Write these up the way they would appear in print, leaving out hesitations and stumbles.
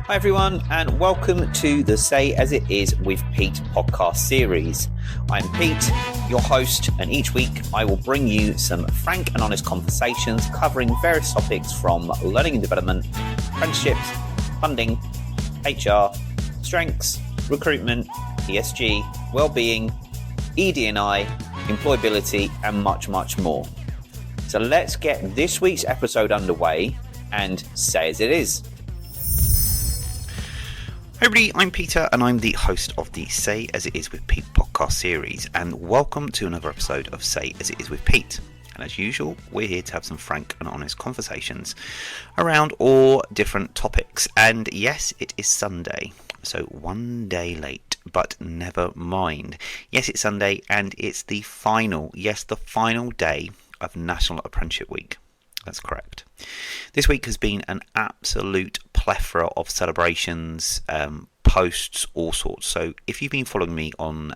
Hi everyone, and welcome to the Say As It Is with Pete podcast series. I'm Pete, your host, and each week I will bring you some frank and honest conversations covering various topics from learning and development, apprenticeships, funding, HR, strengths, recruitment, ESG, well-being, ED&I, employability, and much, much more. So let's get this week's episode underway and say as it is. Hi everybody, I'm Peter and I'm the host of the Say As It Is with Pete podcast series, and welcome to another episode of Say As It Is with Pete. And as usual, we're here to have some frank and honest conversations around all different topics. And yes, it is Sunday, so one day late, but never mind. Yes, it's Sunday and it's the final day of National Apprenticeship Week. That's correct. This week has been an absolute plethora of celebrations, posts, all sorts. So if you've been following me on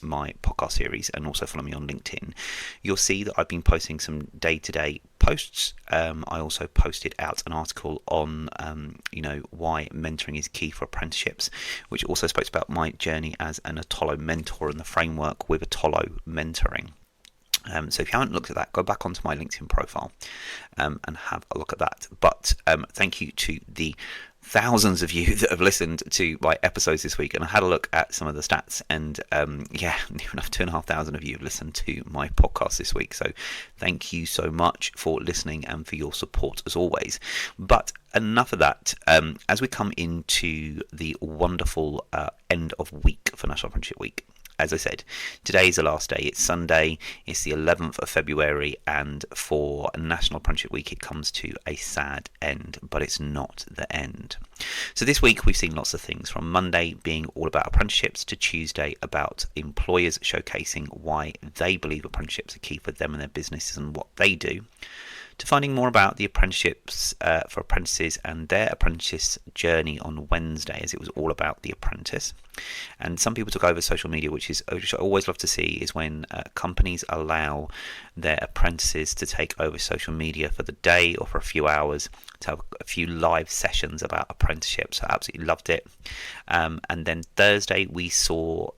my podcast series and also follow me on LinkedIn, you'll see that I've been posting some day-to-day posts. I also posted out an article on, why mentoring is key for apprenticeships, which also spoke about my journey as an Atollo mentor and the framework with Atollo mentoring. So if you haven't looked at that, go back onto my LinkedIn profile and have a look at that. But thank you to the thousands of you that have listened to my episodes this week. And I had a look at some of the stats, and near enough 2,500 of you have listened to my podcast this week. So thank you so much for listening and for your support as always. But enough of that. As we come into the wonderful end of week for National Apprenticeship Week, as I said, today is the last day. It's Sunday. It's the 11th of February, and for National Apprenticeship Week, it comes to a sad end, but it's not the end. So this week, we've seen lots of things, from Monday being all about apprenticeships to Tuesday about employers showcasing why they believe apprenticeships are key for them and their businesses and what they do, to finding more about the apprenticeships for apprentices and their apprentice journey on Wednesday, as it was all about the apprentice. And some people took over social media, which I always love to see, is when companies allow their apprentices to take over social media for the day or for a few hours to have a few live sessions about apprenticeships. I absolutely loved it. And then Thursday we saw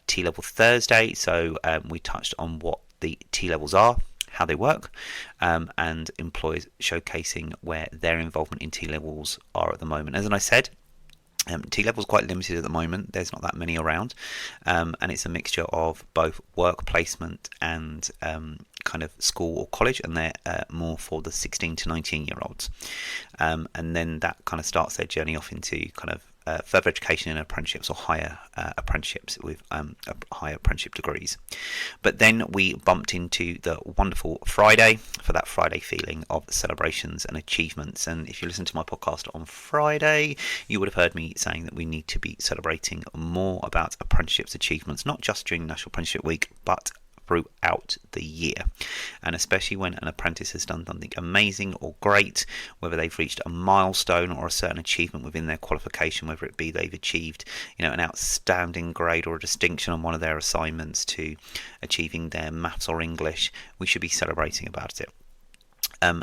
T-Level Thursday, so we touched on what the T-Levels are, how they work, and employers showcasing where their involvement in T-Levels are at the moment. As I said, T-Levels quite limited at the moment. There's not that many around, and it's a mixture of both work placement and kind of school or college, and they're more for the 16 to 19 year olds, and then that kind of starts their journey off into kind of further education in apprenticeships or higher apprenticeships with higher apprenticeship degrees. But then we bumped into the wonderful Friday for that Friday feeling of celebrations and achievements. And if you listen to my podcast on Friday, you would have heard me saying that we need to be celebrating more about apprenticeships achievements, not just during National Apprenticeship Week, but throughout the year, and especially when an apprentice has done something amazing or great, whether they've reached a milestone or a certain achievement within their qualification, whether it be they've achieved an outstanding grade or a distinction on one of their assignments, to achieving their maths or English, we should be celebrating about it.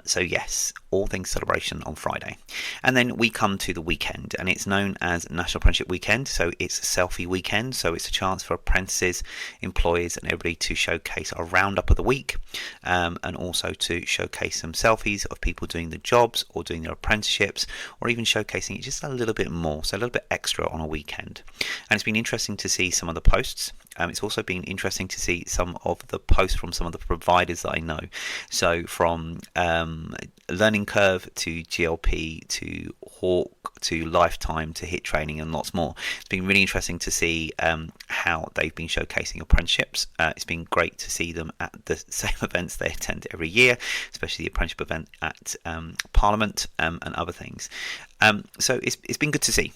So yes, all things celebration on Friday. And then we come to the weekend, and it's known as National Apprenticeship Weekend. So it's a selfie weekend. So it's a chance for apprentices, employers and everybody to showcase a roundup of the week, and also to showcase some selfies of people doing the jobs or doing their apprenticeships, or even showcasing it just a little bit more, so a little bit extra on a weekend. And it's been interesting to see some of the posts. It's also been interesting to see some of the posts from some of the providers that I know. So from Learning Curve to GLP to Hawk to Lifetime to Hit Training and lots more. It's been really interesting to see how they've been showcasing apprenticeships. It's been great to see them at the same events they attend every year, especially the apprenticeship event at Parliament and other things. So it's been good to see.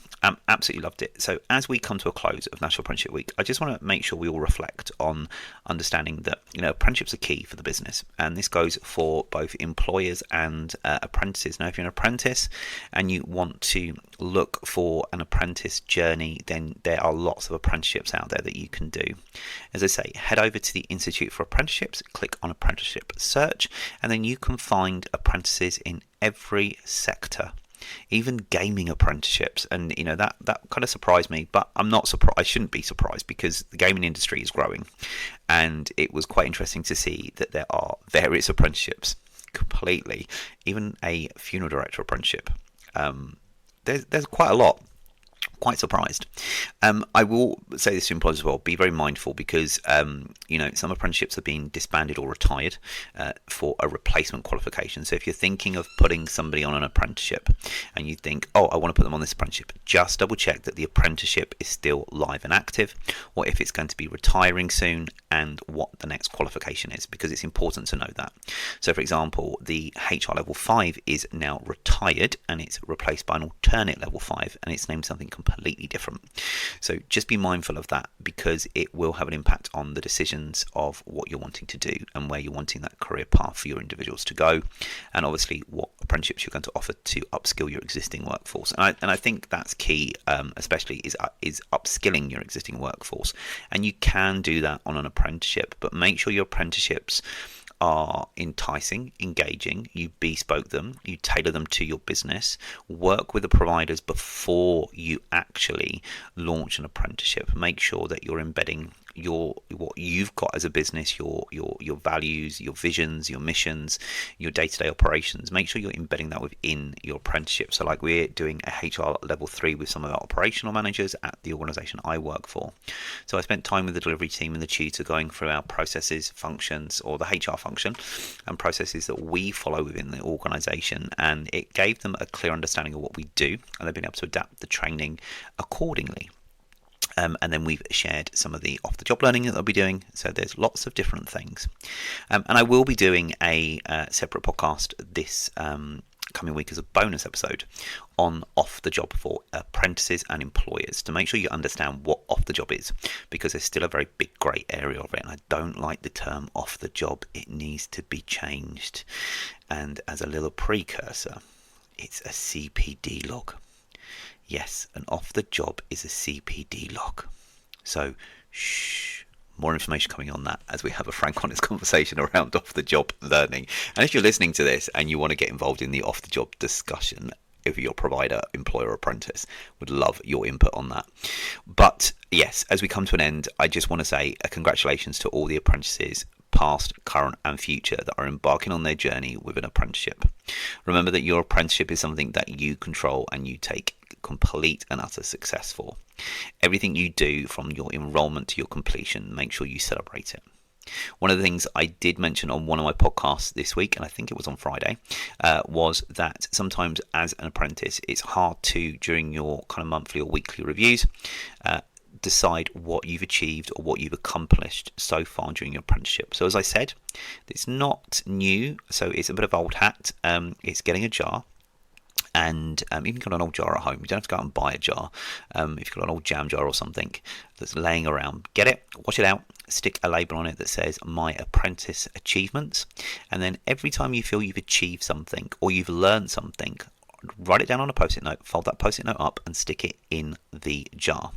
Absolutely loved it. So as we come to a close of National Apprenticeship Week, I just want to make sure we all reflect on understanding that apprenticeships are key for the business, and this goes for both employers and apprentices. Now, if you're an apprentice and you want to look for an apprentice journey, then there are lots of apprenticeships out there that you can do. As I say, head over to the Institute for Apprenticeships, click on Apprenticeship Search, and then you can find apprentices in every sector even gaming apprenticeships. And that kind of surprised me, but I'm not surprised. I shouldn't be surprised, because the gaming industry is growing, and it was quite interesting to see that there are various apprenticeships completely, even a funeral director apprenticeship. There's quite a lot. Quite surprised. I will say this to employers as well: be very mindful, because some apprenticeships are being disbanded or retired for a replacement qualification. So if you're thinking of putting somebody on an apprenticeship and you think, oh, I want to put them on this apprenticeship, just double check that the apprenticeship is still live and active, or if it's going to be retiring soon, and what the next qualification is, because it's important to know that. So for example, the HR level 5 is now retired, and it's replaced by an alternate level 5, and it's named something completely different. So just be mindful of that, because it will have an impact on the decisions of what you're wanting to do and where you're wanting that career path for your individuals to go, and obviously what apprenticeships you're going to offer to upskill your existing workforce. And I think that's key, especially is upskilling your existing workforce. And you can do that on an apprenticeship, but make sure your apprenticeships are enticing, engaging. You bespoke them, you tailor them to your business, work with the providers before you actually launch an apprenticeship. Make sure that you're embedding what you've got as a business, your values, your visions, your missions, your day-to-day operations. Make sure you're embedding that within your apprenticeship. So like we're doing a HR level 3 with some of our operational managers at the organisation I work for. So I spent time with the delivery team and the tutor going through our processes, functions, or the HR function and processes that we follow within the organisation, and it gave them a clear understanding of what we do, and they've been able to adapt the training accordingly. And then we've shared some of the off-the-job learning that they'll be doing. So there's lots of different things. And I will be doing a separate podcast this coming week as a bonus episode on off-the-job for apprentices and employers, to make sure you understand what off-the-job is, because there's still a very big grey area of it. And I don't like the term off-the-job. It needs to be changed. And as a little precursor, it's a CPD log. Yes, an off-the-job is a CPD log. So, more information coming on that as we have a frank, honest conversation around off-the-job learning. And if you're listening to this and you want to get involved in the off-the-job discussion with your provider, employer, apprentice, would love your input on that. But yes, as we come to an end, I just want to say congratulations to all the apprentices, past, current and future, that are embarking on their journey with an apprenticeship. Remember that your apprenticeship is something that you control and you take complete and utter success for. Everything you do from your enrolment to your completion, make sure you celebrate it. One of the things I did mention on one of my podcasts this week, and I think it was on Friday, was that sometimes as an apprentice, it's hard to, during your kind of monthly or weekly reviews, decide what you've achieved or what you've accomplished so far during your apprenticeship. So as I said, it's not new, so it's a bit of old hat. It's getting a jar. And even if you've got an old jar at home, you don't have to go out and buy a jar. If you've got an old jam jar or something that's laying around, get it, wash it out, stick a label on it that says My Apprentice Achievements. And then every time you feel you've achieved something or you've learned something, write it down on a post-it note, fold that post-it note up and stick it in the jar.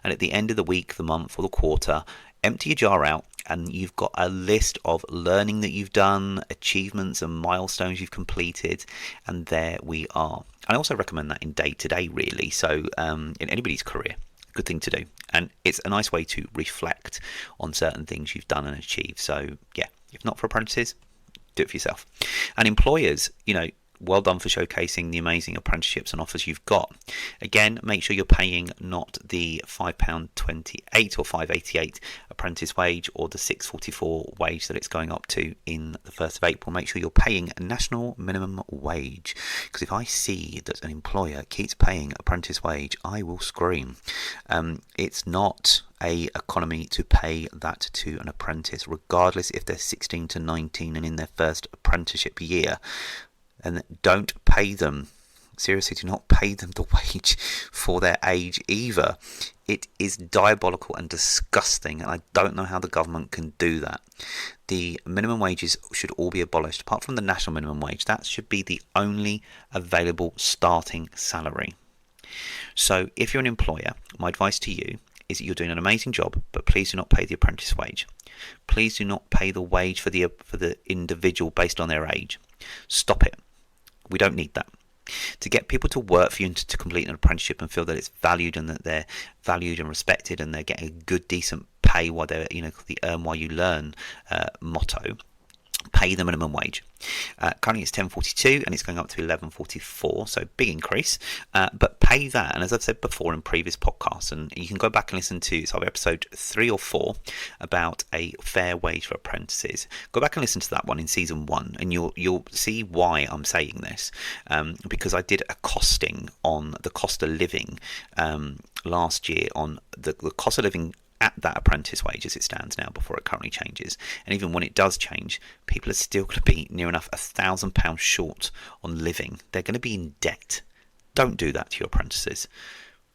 And at the end of the week, the month or the quarter, empty your jar out, and you've got a list of learning that you've done, achievements and milestones you've completed, and there we are. I also recommend that in day-to-day, really, so in anybody's career, good thing to do. And it's a nice way to reflect on certain things you've done and achieved. So yeah, if not for apprentices, do it for yourself. And employers, well done for showcasing the amazing apprenticeships and offers you've got. Again, make sure you're paying not the £5.28 or £5.88 apprentice wage or the £6.44 wage that it's going up to in the 1st of April. Make sure you're paying a national minimum wage, because if I see that an employer keeps paying apprentice wage, I will scream. It's not a economy to pay that to an apprentice, regardless if they're 16 to 19 and in their first apprenticeship year. And don't pay them, seriously, do not pay them the wage for their age either. It is diabolical and disgusting, and I don't know how the government can do that. The minimum wages should all be abolished, apart from the national minimum wage. That should be the only available starting salary. So if you're an employer, my advice to you is that you're doing an amazing job, but please do not pay the apprentice wage. Please do not pay the wage for the individual based on their age. Stop it. We don't need that. to get people to work for you and to complete an apprenticeship and feel that it's valued and that they're valued and respected and they're getting a good, decent pay while they're, the earn while you learn motto. Pay the minimum wage. Currently it's $10.42 and it's going up to $11.44, so big increase, but pay that. And as I've said before in previous podcasts, and you can go back and listen to episode 3 or 4 about a fair wage for apprentices. Go back and listen to that one in season 1 and you'll see why I'm saying this, because I did a costing on the cost of living last year, on the cost of living at that apprentice wage as it stands now before it currently changes. And even when it does change, people are still going to be near enough £1,000 short on living. They're going to be in debt. Don't do that to your apprentices.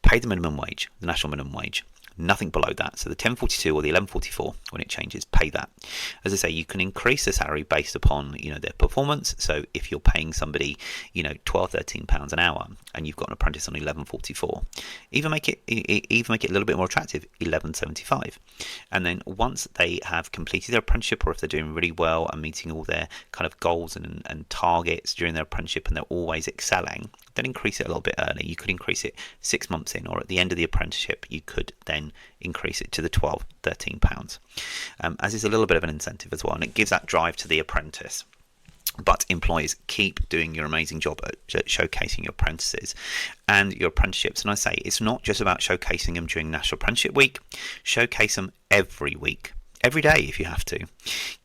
Pay the minimum wage, the national minimum wage. Nothing below that. So the 10.42 or the 11.44, when it changes, pay that. As I say, you can increase the salary based upon their performance. So if you're paying somebody £12-13 an hour and you've got an apprentice on 11.44, even make it a little bit more attractive, 11.75. And then once they have completed their apprenticeship, or if they're doing really well and meeting all their kind of goals and targets during their apprenticeship and they're always excelling, then increase it a little bit early. You could increase it 6 months in, or at the end of the apprenticeship you could then increase it to the £12-13, as is a little bit of an incentive as well, and it gives that drive to the apprentice. But employers, keep doing your amazing job at showcasing your apprentices and your apprenticeships. And I say it's not just about showcasing them during National Apprenticeship Week. Showcase them every week, every day if you have to.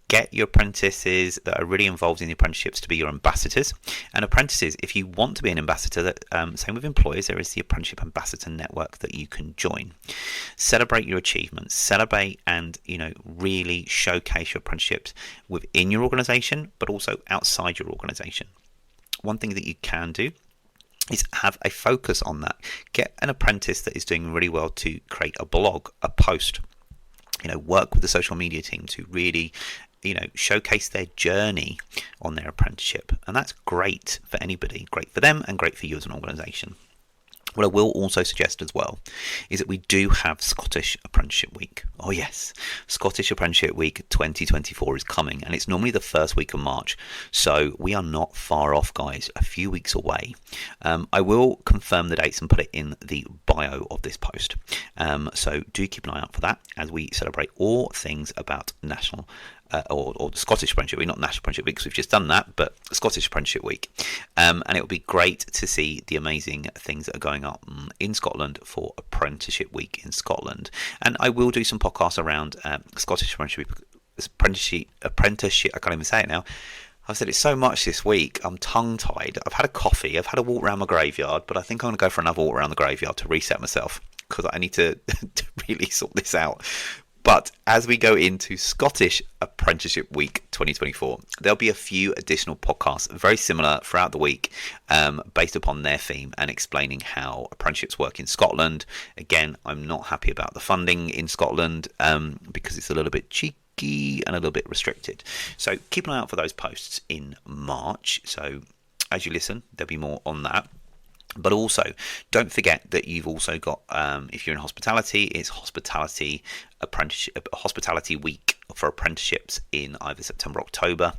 Get your apprentices that are really involved in the apprenticeships to be your ambassadors. And apprentices, if you want to be an ambassador, same with employers, there is the Apprenticeship Ambassador Network that you can join. Celebrate your achievements, celebrate and really showcase your apprenticeships within your organisation, but also outside your organisation. One thing that you can do is have a focus on that. Get an apprentice that is doing really well to create a blog, a post. Work with the social media team to really showcase their journey on their apprenticeship, and that's great for anybody, great for them and great for you as an organisation. What I will also suggest as well is that we do have Scottish Apprenticeship Week. Oh yes, Scottish Apprenticeship Week 2024 is coming, and it's normally the first week of March, so we are not far off, guys, a few weeks away. I will confirm the dates and put it in the bio of this post, so do keep an eye out for that as we celebrate all things about National or the Scottish Apprenticeship Week, not National Apprenticeship Week because we've just done that, but Scottish Apprenticeship Week. And it will be great to see the amazing things that are going on in Scotland for Apprenticeship Week in Scotland. And I will do some podcasts around Scottish Apprenticeship, I can't even say it now. I've said it so much this week, I'm tongue-tied. I've had a coffee, I've had a walk around my graveyard, but I think I'm going to go for another walk around the graveyard to reset myself because I need to really sort this out. But as we go into Scottish Apprenticeship Week 2024, there'll be a few additional podcasts very similar throughout the week based upon their theme and explaining how apprenticeships work in Scotland. Again, I'm not happy about the funding in Scotland because it's a little bit cheeky and a little bit restricted. So keep an eye out for those posts in March. So as you listen, there'll be more on that. But also, don't forget that you've also got, if you're in hospitality, it's Hospitality Week for apprenticeships in either September or October.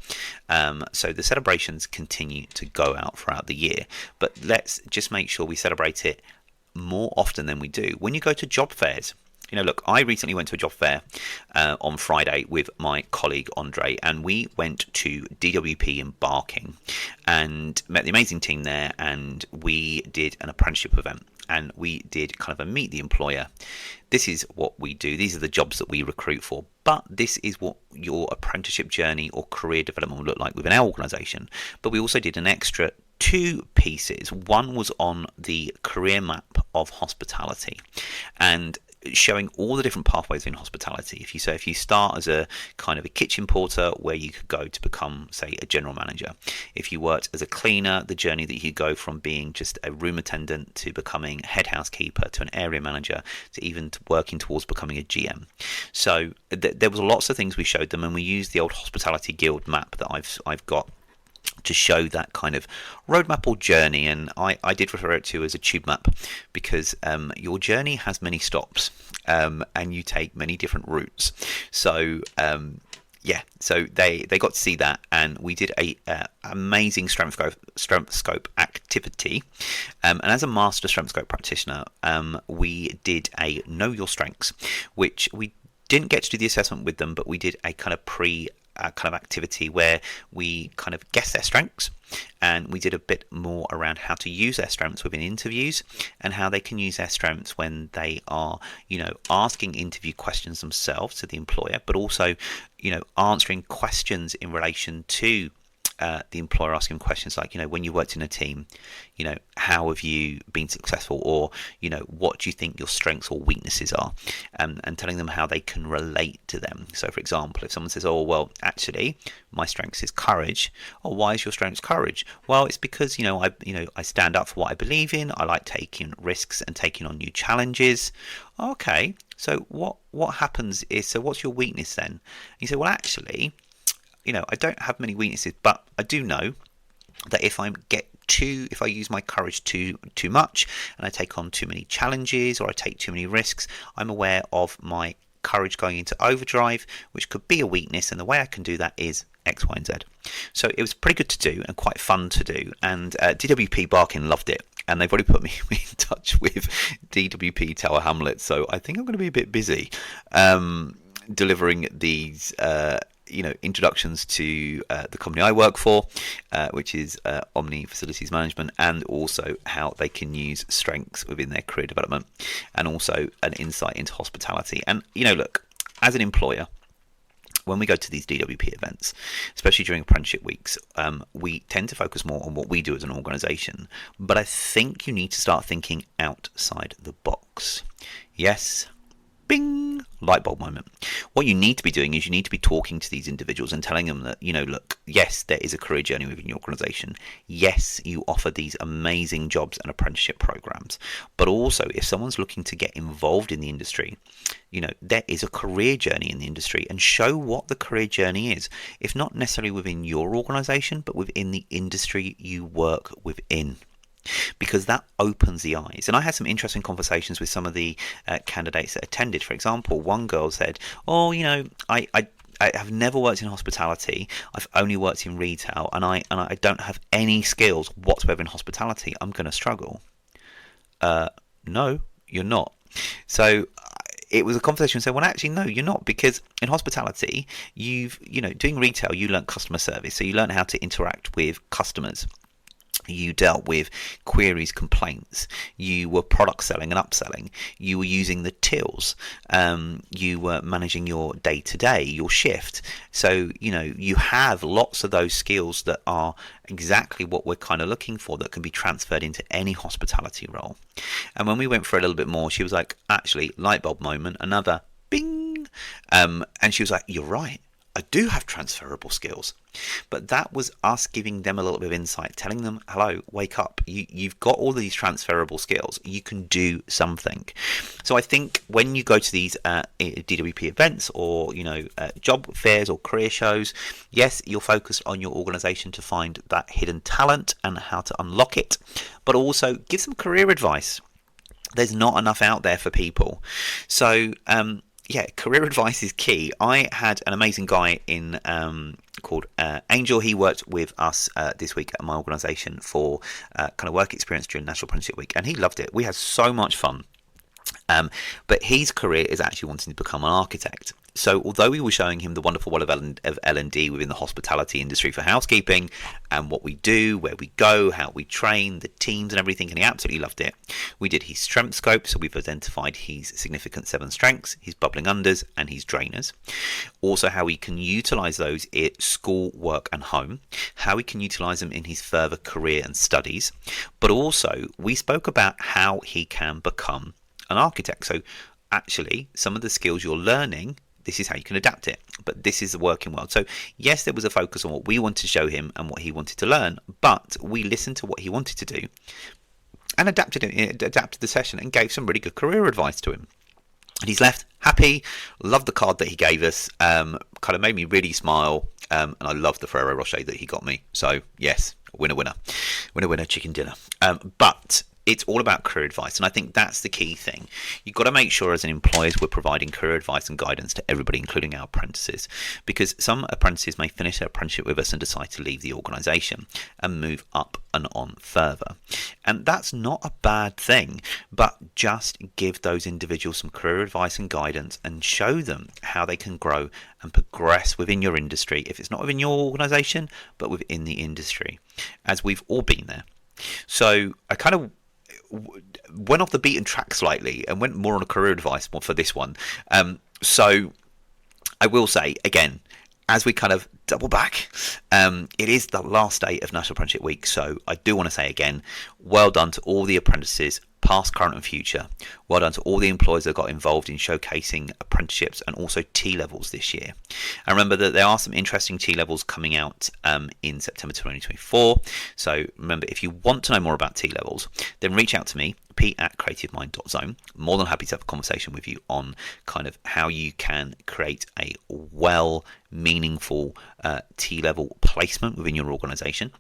So the celebrations continue to go out throughout the year. But let's just make sure we celebrate it more often than we do. When you go to job fairs, look, I recently went to a job fair on Friday with my colleague Andre, and we went to DWP in Barking and met the amazing team there, and we did an apprenticeship event, and we did kind of a meet the employer. This is what we do. These are the jobs that we recruit for, but this is what your apprenticeship journey or career development will look like within our organisation. But we also did an extra 2 pieces. One was on the career map of hospitality and showing all the different pathways in hospitality. If you start as a kind of a kitchen porter, where you could go to become, say, a general manager. If you worked as a cleaner, the journey that you could go from being just a room attendant to becoming head housekeeper to an area manager to even working towards becoming a GM. So there was lots of things we showed them, and we used the old Hospitality Guild map that I've got to show that kind of roadmap or journey, and I did refer it to as a tube map because your journey has many stops and you take many different routes. So yeah, so they got to see that, and we did a amazing strength scope activity. And as a master strength scope practitioner, we did a know your strengths, which we didn't get to do the assessment with them, but we did a kind of kind of activity where we kind of guessed their strengths, and we did a bit more around how to use their strengths within interviews and how they can use their strengths when they are, asking interview questions themselves to the employer, but also, answering questions in relation to the employer, asking questions like, when you worked in a team, how have you been successful, or, what do you think your strengths or weaknesses are, and telling them how they can relate to them. So, for example, if someone says, oh, well, actually, my strengths is courage. Oh, why is your strengths courage? Well, it's because, I stand up for what I believe in. I like taking risks and taking on new challenges. Okay, so what happens is, so what's your weakness then? And you say, well, actually, I don't have many weaknesses, but I do know that if I use my courage too much, and I take on too many challenges, or I take too many risks, I'm aware of my courage going into overdrive, which could be a weakness, and the way I can do that is X, Y, and Z. So it was pretty good to do and quite fun to do, and DWP Barking loved it, and they've already put me in touch with DWP Tower Hamlets, so I think I'm going to be a bit busy delivering these introductions to the company I work for, which is Omni Facilities Management, and also how they can use strengths within their career development, and also an insight into hospitality. And look, as an employer, when we go to these DWP events, especially during apprenticeship weeks, we tend to focus more on what we do as an organisation, but I think you need to start thinking outside the box. Yes, bing, light bulb moment. What you need to be doing is you need to be talking to these individuals and telling them that, look, yes, there is a career journey within your organisation. Yes, you offer these amazing jobs and apprenticeship programs. But also, if someone's looking to get involved in the industry, there is a career journey in the industry, and show what the career journey is. If not necessarily within your organisation, but within the industry you work within, because that opens the eyes. And I had some interesting conversations with some of the candidates that attended. For example, one girl said, oh, I have never worked in hospitality. I've only worked in retail, and I don't have any skills whatsoever in hospitality. I'm going to struggle. No, you're not. So it was a conversation saying, well, actually, no, you're not, because in hospitality, doing retail, you learn customer service. So you learn how to interact with customers. You dealt with queries, complaints. You were product selling and upselling. You were using the tills. You were managing your day-to-day, your shift. So, you have lots of those skills that are exactly what we're kind of looking for, that can be transferred into any hospitality role. And when we went for a little bit more, she was like, actually, light bulb moment, another bing. And she was like, you're right. I do have transferable skills. But that was us giving them a little bit of insight, telling them, hello, wake up. You've got all these transferable skills. You can do something. So I think when you go to these DWP events, or, job fairs or career shows, yes, you're focused on your organisation to find that hidden talent and how to unlock it, but also give some career advice. There's not enough out there for people. So, career advice is key. I had an amazing guy in called Angel. He worked with us this week at my organisation for kind of work experience during National Apprenticeship Week, and he loved it. We had so much fun. But his career is actually wanting to become an architect. So although we were showing him the wonderful world of L&D within the hospitality industry for housekeeping, and what we do, where we go, how we train, the teams and everything, and he absolutely loved it, we did his strength scope. So we've identified his significant 7 strengths, his bubbling unders and his drainers. Also how he can utilise those at school, work and home, how he can utilise them in his further career and studies. But also we spoke about how he can become an architect. So actually some of the skills you're learning, this is how you can adapt it, but this is the working world. So yes, there was a focus on what we wanted to show him and what he wanted to learn, but we listened to what he wanted to do and adapted the session and gave some really good career advice to him. And he's left happy. Loved the card that he gave us. Kind of made me really smile. And I loved the Ferrero Rocher that he got me. So yes, winner, chicken dinner. But it's all about career advice, and I think that's the key thing. You've got to make sure as an employer we're providing career advice and guidance to everybody, including our apprentices, because some apprentices may finish their apprenticeship with us and decide to leave the organisation and move up and on further, and that's not a bad thing, but just give those individuals some career advice and guidance and show them how they can grow and progress within your industry, if it's not within your organisation but within the industry, as we've all been there. So I kind of went off the beaten track slightly and went more on a career advice for this one. So I will say again, as we kind of double back, it is the last day of National Apprenticeship Week, so I do want to say again, well done to all the apprentices, past, current and future. Well done to all the employers that got involved in showcasing apprenticeships and also T-levels this year. And remember that there are some interesting T-levels coming out in September 2024. So remember, if you want to know more about T-levels, then reach out to me, pete@creativemind.zone. More than happy to have a conversation with you on kind of how you can create a meaningful T-level placement within your organisation.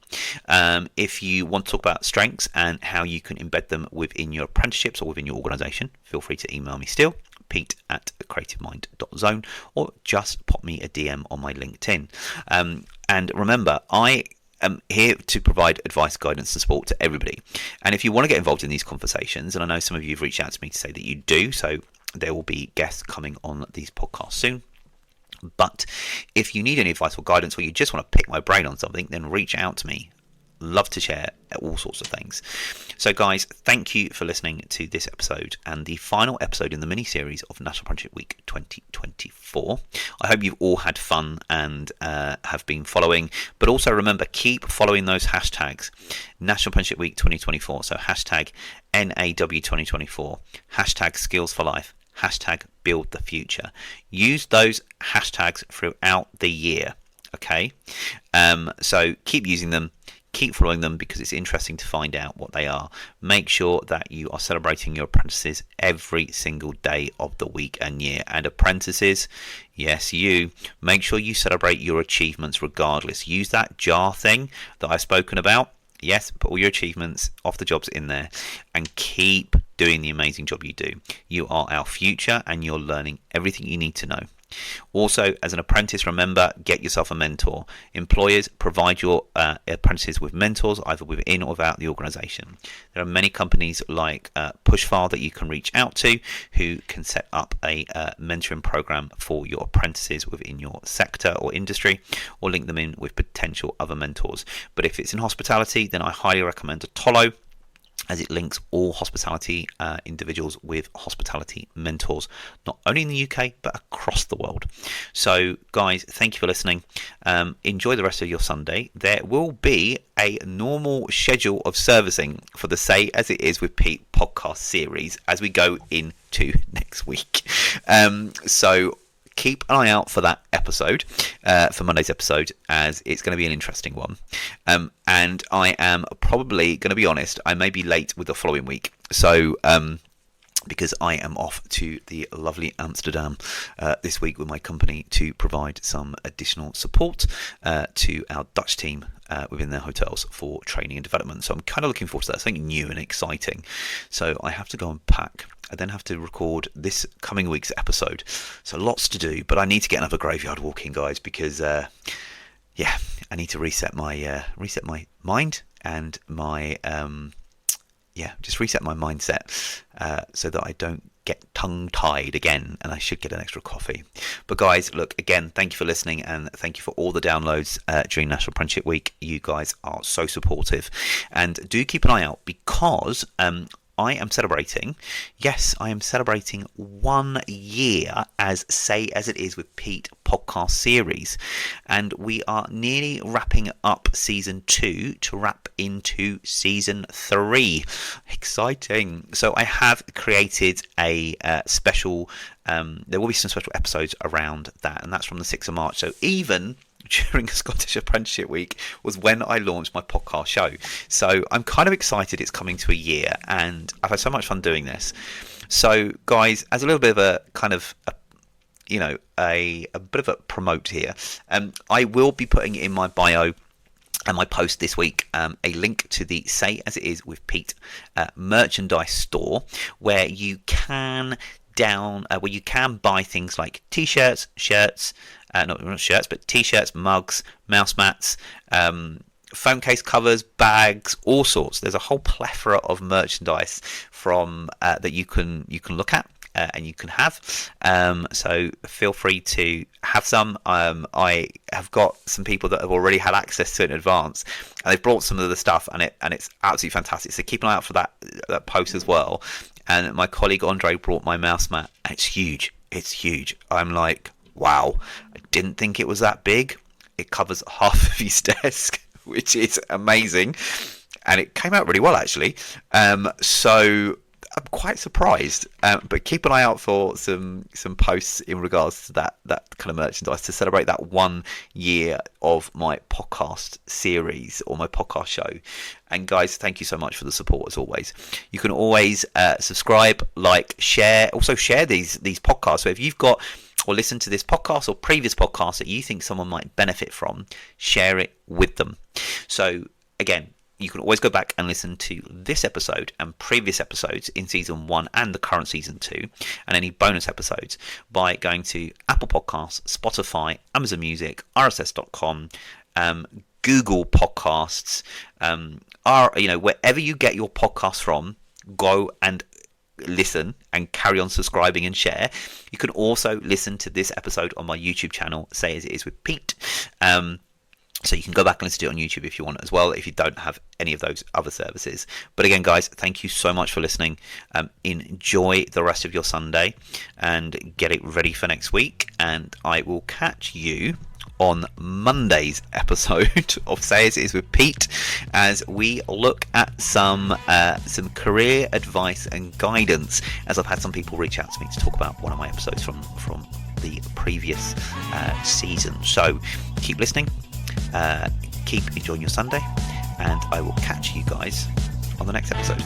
If you want to talk about strengths and how you can embed them within your apprenticeships or within your organisation, feel free to email me still, pete@creativemind.zone, or just pop me a DM on my LinkedIn. And remember, I am here to provide advice, guidance and support to everybody. And if you want to get involved in these conversations, and I know some of you have reached out to me to say that you do, so there will be guests coming on these podcasts soon. But if you need any advice or guidance, or you just want to pick my brain on something, then reach out to me. Love to share all sorts of things. So guys, thank you for listening to this episode and the final episode in the mini-series of National Apprenticeship Week 2024. I hope you've all had fun and have been following, but also remember, keep following those hashtags. National Apprenticeship Week 2024, so hashtag NAW 2024, hashtag Skills for Life, hashtag Build the Future. Use those hashtags throughout the year, okay? So keep using them. Keep following them, because it's interesting to find out what they are. Make sure that you are celebrating your apprentices every single day of the week and year. And apprentices, yes, you, make sure you celebrate your achievements regardless. Use that jar thing that I've spoken about. Yes, put all your achievements off the jobs in there and keep doing the amazing job you do. You are our future and you're learning everything you need to know. Also, as an apprentice, remember, get yourself a mentor. Employers, provide your apprentices with mentors, either within or without the organisation. There are many companies like Pushfar that you can reach out to, who can set up a mentoring program for your apprentices within your sector or industry, or link them in with potential other mentors. But if it's in hospitality, then I highly recommend Atollo, as it links all hospitality individuals with hospitality mentors, not only in the UK but across the world. So guys, thank you for listening. Enjoy the rest of your Sunday. There will be a normal schedule of servicing for the Say As It Is with Pete podcast series as we go into next week. So keep an eye out for that episode, for Monday's episode, as it's going to be an interesting one. And I am probably going to be honest, I may be late with the following week. So, because I am off to the lovely Amsterdam this week with my company to provide some additional support to our Dutch team within their hotels for training and development. So I'm kind of looking forward to that, something new and exciting. So I have to go and pack. I then have to record this coming week's episode. So lots to do, but I need to get another graveyard walk in, guys, because I need to reset my mind and my just reset my mindset so that I don't get tongue-tied again, and I should get an extra coffee. But guys, look, again, thank you for listening, and thank you for all the downloads during National Apprenticeship Week. You guys are so supportive, and do keep an eye out, because I am celebrating 1 year as Say As It Is with Pete podcast series, and we are nearly wrapping up season 2 to wrap into season 3. Exciting. So I have created a special, there will be some special episodes around that, and that's from the 6th of March. So even during Scottish Apprenticeship Week was when I launched my podcast show. So I'm kind of excited it's coming to a year, and I've had so much fun doing this. So guys, as a little bit of a kind of a bit of a promote here, I will be putting in my bio and my post this week a link to the Say As It Is with Pete merchandise store, where you can buy things like t-shirts, shirts, not shirts, but t-shirts, mugs, mouse mats, phone case covers, bags, all sorts. There's a whole plethora of merchandise from that you can look at. And you can have, so feel free to have some. I have got some people that have already had access to it in advance, and they've brought some of the stuff, and it's absolutely fantastic. So keep an eye out for that post as well. And my colleague Andre brought my mouse mat. It's huge. I'm like, wow, I didn't think it was that big. It covers half of his desk, which is amazing, and it came out really well actually. So I'm quite surprised, but keep an eye out for some posts in regards to that kind of merchandise to celebrate that 1 year of my podcast series or my podcast show. And guys, thank you so much for the support as always. You can always subscribe, like, share. Also share these podcasts. So if you've got or listen to this podcast or previous podcasts that you think someone might benefit from, share it with them. So again, you can always go back and listen to this episode and previous episodes in season 1 and the current season 2, and any bonus episodes by going to Apple Podcasts, Spotify, Amazon Music, RSS.com, Google Podcasts, wherever you get your podcasts from. Go and listen and carry on subscribing and share. You can also listen to this episode on my YouTube channel, Say As It Is with Pete. So you can go back and listen to it on YouTube if you want as well, if you don't have any of those other services. But again, guys, thank you so much for listening. Enjoy the rest of your Sunday and get it ready for next week. And I will catch you on Monday's episode of Say As It Is with Pete, as we look at some career advice and guidance, as I've had some people reach out to me to talk about one of my episodes from the previous season. So keep listening. Keep enjoying your Sunday, and I will catch you guys on the next episode.